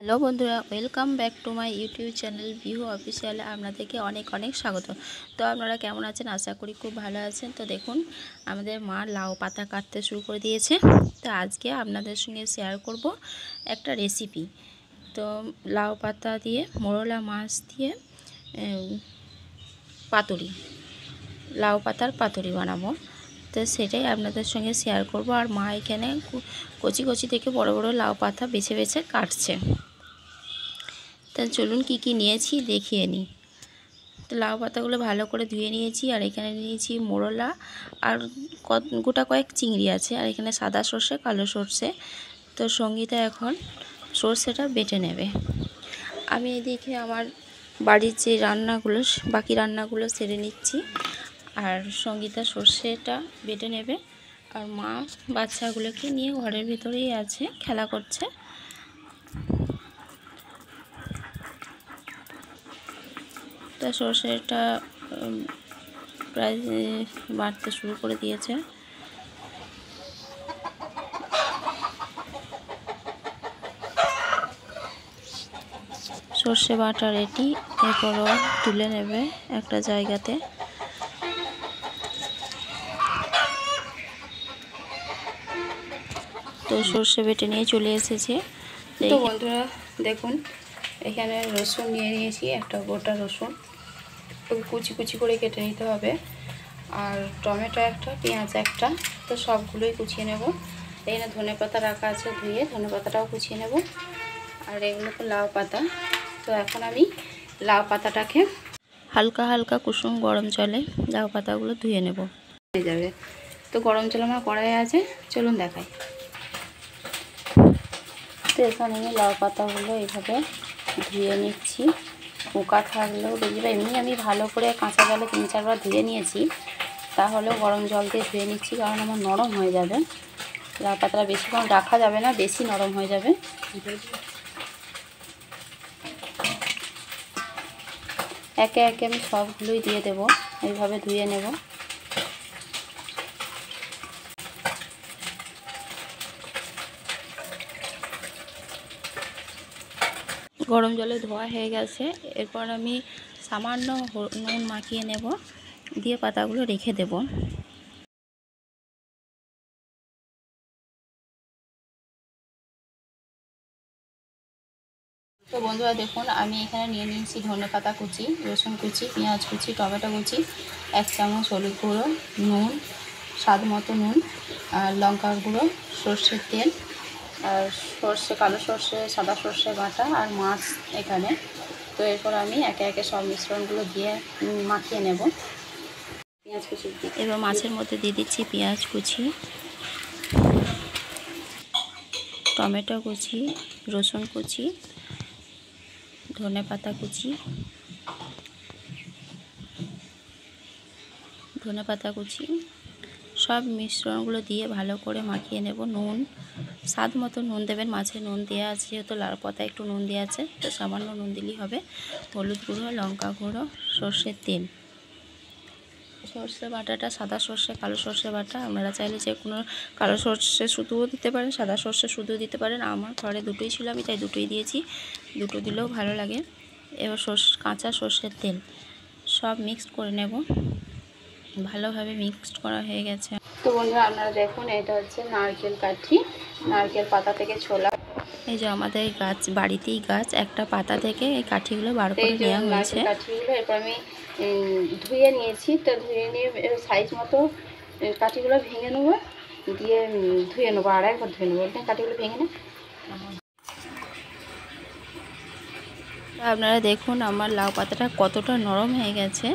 Hello বন্ধুরা, welcome back to my YouTube channel view অফিসিয়ালে আপনাদেরকে অনেক অনেক স্বাগত। তো আপনারা কেমন আছেন? আশা করি খুব ভালো আছেন। তো দেখুন, আমাদের মা লাউ পাতা কাটতে শুরু করে দিয়েছে। তো আজকে আপনাদের সঙ্গে শেয়ার করব একটা রেসিপি। তো লাউ পাতা দিয়ে মোরলা মাছ দিয়ে পাতুরি, লাউ পাতার পাতুরি বানাবো। তো সেটাই আপনাদের সঙ্গে শেয়ার করব। আর মা এখানে কচি কচি থেকে বড় বড় লাউ পাতা বেছে বেছে কাটছে। তা চলুন কি কি নিয়েছি দেখিয়ে নিই। তো লাউ পাতাগুলো ভালো করে ধুয়ে নিয়েছি। আর এখানে নিয়েছি মোরলা আর গোটা কয়েক চিংড়ি আছে। আর এখানে সাদা সর্ষে, কালো সর্ষে। তো সঙ্গীতা এখন সর্ষেটা বেটে নেবে। আমি এদিকে আমার বাড়ির যে রান্নাগুলো, বাকি রান্নাগুলো সেরে নিচ্ছি। আর সঙ্গীতা সর্ষেটা বেটে নেবে। আর মা বাচ্চাগুলোকে নিয়ে ঘরের ভিতরেই আছে, খেলা করছে। তা সর্ষেটা প্রায় বাড়তে শুরু করে দিয়েছে। সর্ষে বাটা রেডি। এরপরও তুলে নেবে একটা জায়গাতে। তো সর্ষে বেটে নিয়ে চলে এসেছে। তো বন্ধুরা দেখুন, এখানে রসুন নিয়ে নিয়েছি, একটা গোটা রসুন কুচি কুচি করে কেটে নিতে হবে। আর টমেটো একটা, পেঁয়াজ একটা। তো সবগুলোই কুচিয়ে নেব। এখানে ধনেপাতা রাখা আছে, ধুয়ে ধনেপাতাটাও কুচিয়ে নেব। আর এগুলো তো লাউ পাতা। তো এখন আমি লাউ পাতাটাকে হালকা হালকা কুসুম গরম জলে লাউ পাতাগুলো ধুয়ে নেব। হয়ে যাবে। তো গরম জল আমার কড়াইয়ে আছে, চলুন দেখাই। তো এখানে আমি লাউ পাতাগুলো এইভাবে ধুয়ে নিচ্ছি। পোকা থাকলেও দেখবে, এমনি আমি ভালো করে কাঁচা জলে 3-4 বার ধুয়ে নিয়েছি। তাহলেও গরম জল দিয়ে ধুয়ে নিচ্ছি, কারণ আমার নরম হয়ে যাবে। লাউ পাতাটা বেশিক্ষণ রাখা যাবে না, বেশি নরম হয়ে যাবে। একে একে আমি সবগুলোই দিয়ে দেব, এইভাবে ধুয়ে নেব। গরম জলে ধোয়া হয়ে গেছে। এরপর আমি সামান্য নুন মাখিয়ে নেব, দিয়ে পাতাগুলো রেখে দেব। তো বন্ধুরা দেখুন, আমি এখানে নিয়ে নিয়েছি ধনেপাতা কুচি, রসুন কুচি, পেঁয়াজ কুচি, টমেটো কুচি, 1 চামচ হলুদ গুঁড়ো, নুন, স্বাদ মতো নুন, আর লঙ্কার গুঁড়ো, সর্ষের তেল, আর সর্ষে, কালো সর্ষে, সাদা সর্ষে বাটা, আর মাছ এখানে। তো এরপর আমি একে একে সব মিশ্রণগুলো দিয়ে মাখিয়ে নেব। পেঁয়াজ কুচি এবার মাছের মধ্যে দিয়ে দিচ্ছি পেঁয়াজ কুচি, টমেটো কুচি, রসুন কুচি, ধনেপাতা কুচি, সব মিশ্রণগুলো দিয়ে ভালো করে মাখিয়ে নেব। নুন, স্বাদ মতো নুন দেবেন। মাছে নুন দেওয়া আছে, যেহেতু লাউ পাতায় একটু নুন দেওয়া আছে, তো সামান্য নুন দিলেই হবে। হলুদ গুঁড়ো, লঙ্কা গুঁড়ো, সর্ষের তেল। সর্ষে বাটাটা সাদা সর্ষে, কালো সর্ষে বাটা। আপনারা চাইলে যে কোনো কালো সর্ষে শুধুও দিতে পারেন, সাদা সর্ষে শুধু দিতে পারেন। আমার ঘরে দুটোই ছিল, আমি তাই দুটোই দিয়েছি। দুটো দিলেও ভালো লাগে। এবার কাঁচা সর্ষের তেল সব মিক্সড করে নেব। ভালোভাবে মিক্সড করা হয়ে গেছে। তো বন্ধুরা আপনারা দেখুন, এটা হচ্ছে নারকেল কাঠি, নারকেল পাতা থেকে ছোলা। এই যে আমাদের গাছ, বাড়িতেই গাছ, একটা পাতা থেকে এই কাঠিগুলো বার করে নেওয়া হয়েছে। কাঠিগুলো এরপর আমি ধুয়ে নিয়েছি। তো ধুয়ে নিয়ে সাইজ মতো কাঠিগুলো ভেঙে নেবো, দিয়ে ধুয়ে নেবো, আর একবার ধুয়ে নেবো। কাঠিগুলো ভেঙে নেব। আপনারা দেখুন আমার লাউ পাতাটা কতটা নরম হয়ে গেছে।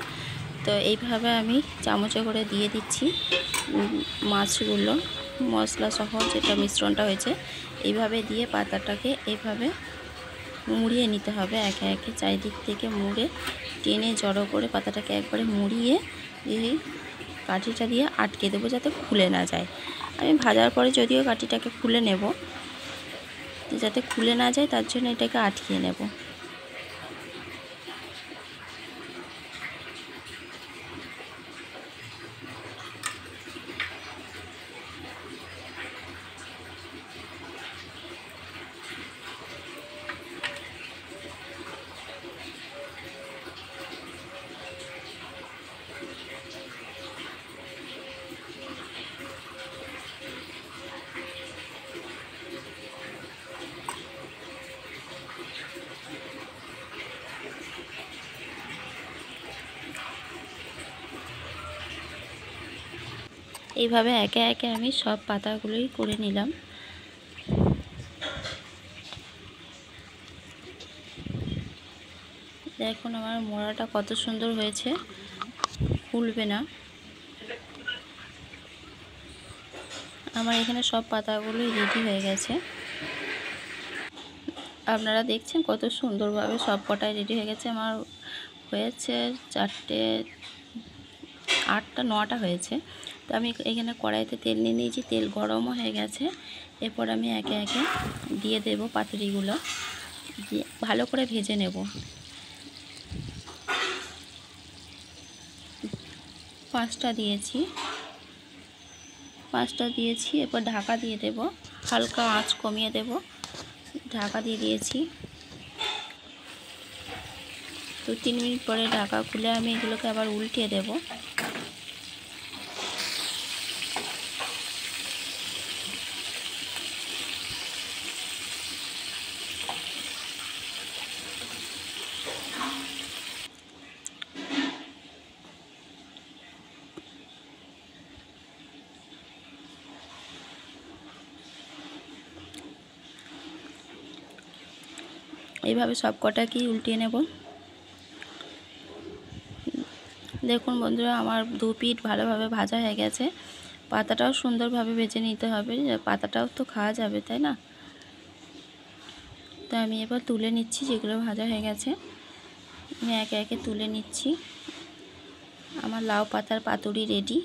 তো এইভাবে আমি চামচে করে দিয়ে দিচ্ছি মাছগুলো, মশলা সহ যেটা মিশ্রণটা হয়েছে, এইভাবে দিয়ে পাতাটাকে এইভাবে মুড়িয়ে নিতে হবে। একে একে চারিদিক থেকে মুড়ে টেনে জড়ো করে পাতাটাকে একবারে মুড়িয়ে এই কাঠিটা দিয়ে আটকে দেবো, যাতে খুলে না যায়। আমি ভাজার পরে যদিও কাঠিটাকে খুলে নেব, যাতে খুলে না যায় তার জন্য এটাকে আটকিয়ে নেব। এইভাবে একে একে আমি সব পাতাগুলোই করে নিলাম। দেখুন আমার মোড়াটা কত সুন্দর হয়েছে, খুলবে না। আমার এখানে সব পাতাগুলোই রেডি হয়ে গেছে। আপনারা দেখছেন কত সুন্দরভাবে সব কটাই রেডি হয়ে গেছে। আমার হয়েছে 4টে, 8টা 9টা হয়েছে। তো আমি এখানে কড়াইতে তেল নিয়ে নিয়েছি, তেল গরমও হয়ে গেছে। এরপর আমি একে একে দিয়ে দেব পাতুরিগুলো, দিয়ে ভালো করে ভেজে নেব। 5টা দিয়েছি, এরপর ঢাকা দিয়ে দেব, হালকা আঁচ কমিয়ে দেব, ঢাকা দিয়ে দিয়েছি। তো 3 মিনিট পরে ঢাকা খুলে আমি এগুলোকে আবার উল্টিয়ে দেব। এইভাবে সব কটাকেই উল্টিয়ে নেব। দেখুন বন্ধুরা, আমার 2 পিঠ ভালোভাবে ভাজা হয়ে গেছে। পাতাটাও সুন্দরভাবে ভেজে নিতে হবে, পাতাটাও তো খাওয়া যাবে, তাই না? তো আমি এবার তুলে নিচ্ছি, যেগুলো ভাজা হয়ে গেছে আমি একে একে তুলে নিচ্ছি। আমার লাউ পাতার পাতুরি রেডি।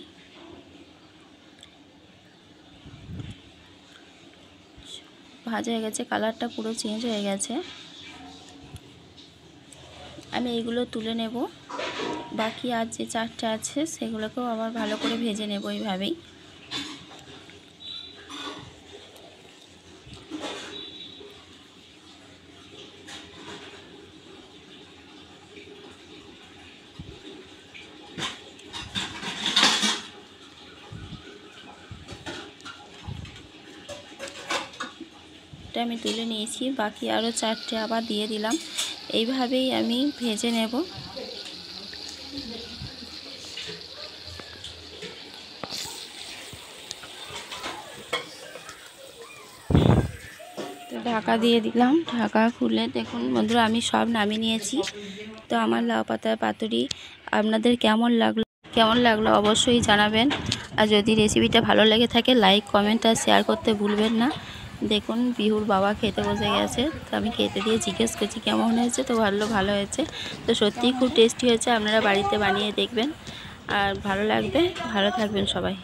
ভাজা হয়ে গেছে, কালারটা পুরো চেঞ্জ হয়ে গেছে। আমি এইগুলো তুলে নেব। বাকি আর যে 4টে আছে সেগুলোকেও আবার ভালো করে ভেজে নেব এইভাবেই। আমি তুলে নিয়েছি, বাকি আরও 4টে আবার দিয়ে দিলাম। এইভাবেই আমি ভেজে নেব। তো ঢাকা দিয়ে দিলাম, ঢাকা খুলে দেখুন বন্ধুরা আমি সব নামিয়ে নিয়েছি। তো আমার লাউ পাতার পাতুরি আপনাদের কেমন লাগলো অবশ্যই জানাবেন। আর যদি রেসিপিটা ভালো লেগে থাকে লাইক, কমেন্ট আর শেয়ার করতে ভুলবেন না। দেখুন বিহুর বাবা খেতে বসে গেছে, তো আমি খেতে দিয়ে জিজ্ঞেস করছি কেমন হয়েছে। তো ভালো হয়েছে। তো সত্যিই খুব টেস্টি হয়েছে, আপনারা বাড়িতে বানিয়ে দেখবেন আর ভালো লাগবে। ভালো থাকবেন সবাই।